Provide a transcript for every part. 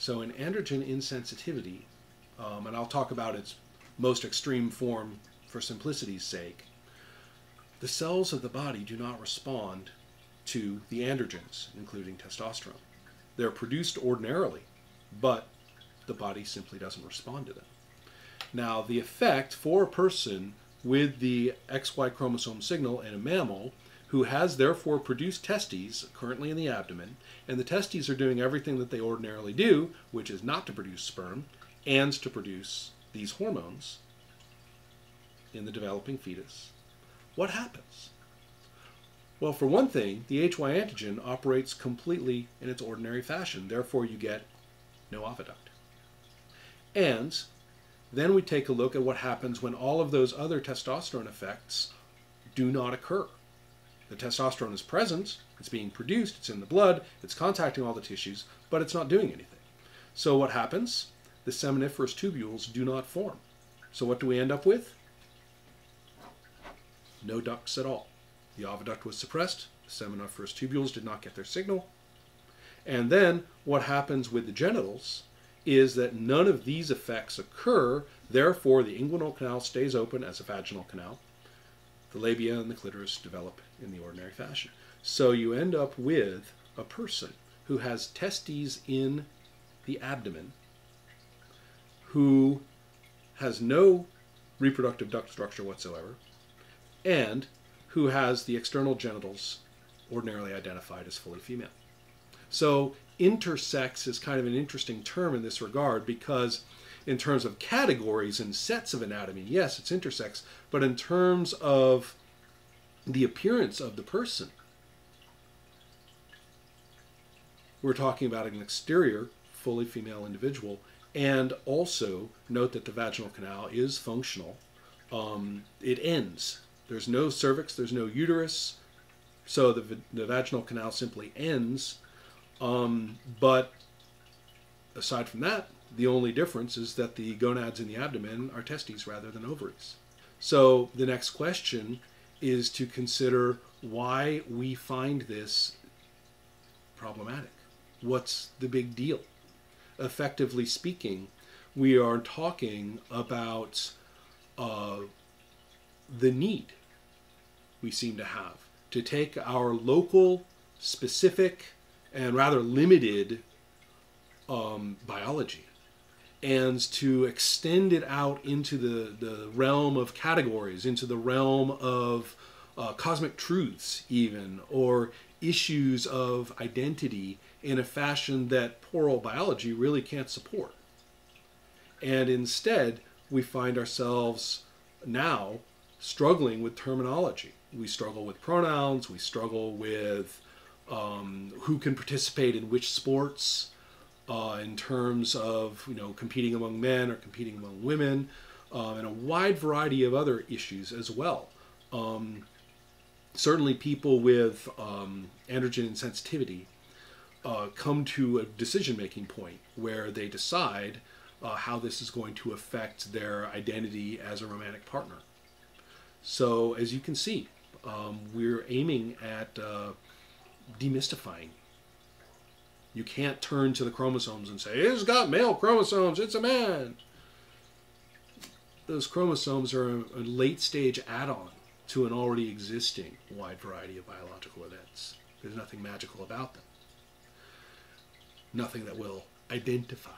So in androgen insensitivity, and I'll talk about its most extreme form for simplicity's sake, the cells of the body do not respond to the androgens, including testosterone. They're produced ordinarily, but the body simply doesn't respond to them. Now, the effect for a person with the XY chromosome signal in a mammal who has therefore produced testes currently in the abdomen, and the testes are doing everything that they ordinarily do, which is not to produce sperm, and to produce these hormones in the developing fetus. What happens? Well, for one thing, the HY antigen operates completely in its ordinary fashion. Therefore, you get no oviduct. And then we take a look at what happens when all of those other testosterone effects do not occur. The testosterone is present, it's being produced, it's in the blood, it's contacting all the tissues, but it's not doing anything. So what happens? The seminiferous tubules do not form. So what do we end up with? No ducts at all. The oviduct was suppressed, the seminiferous tubules did not get their signal. And then what happens with the genitals is that none of these effects occur, therefore the inguinal canal stays open as a vaginal canal. The labia and the clitoris develop in the ordinary fashion. So you end up with a person who has testes in the abdomen, who has no reproductive duct structure whatsoever, and who has the external genitals ordinarily identified as fully female. So intersex is kind of an interesting term in this regard, because in terms of categories and sets of anatomy, yes, it's intersex, but in terms of the appearance of the person, we're talking about an exterior, fully female individual. And also note that the vaginal canal is functional. It ends. There's no cervix, there's no uterus, so the vaginal canal simply ends. But aside from that, the only difference is that the gonads in the abdomen are testes rather than ovaries. So the next question is to consider why we find this problematic. What's the big deal? Effectively speaking, we are talking about the need we seem to have to take our local, specific, and rather limited biology and to extend it out into the realm of categories, into the realm of cosmic truths even, or issues of identity in a fashion that poor old biology really can't support. And instead, we find ourselves now struggling with terminology. We struggle with pronouns, we struggle with who can participate in which sports, in terms of competing among men or competing among women, and a wide variety of other issues as well. Certainly people with androgen insensitivity come to a decision-making point where they decide how this is going to affect their identity as a romantic partner. So as you can see, we're aiming at demystifying. You can't turn to the chromosomes and say, it's got male chromosomes, it's a man. Those chromosomes are a late-stage add-on to an already existing wide variety of biological events. There's nothing magical about them. Nothing that will identify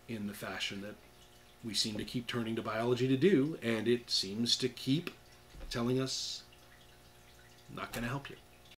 in the fashion that we seem to keep turning to biology to do, and it seems to keep telling us, not going to help you.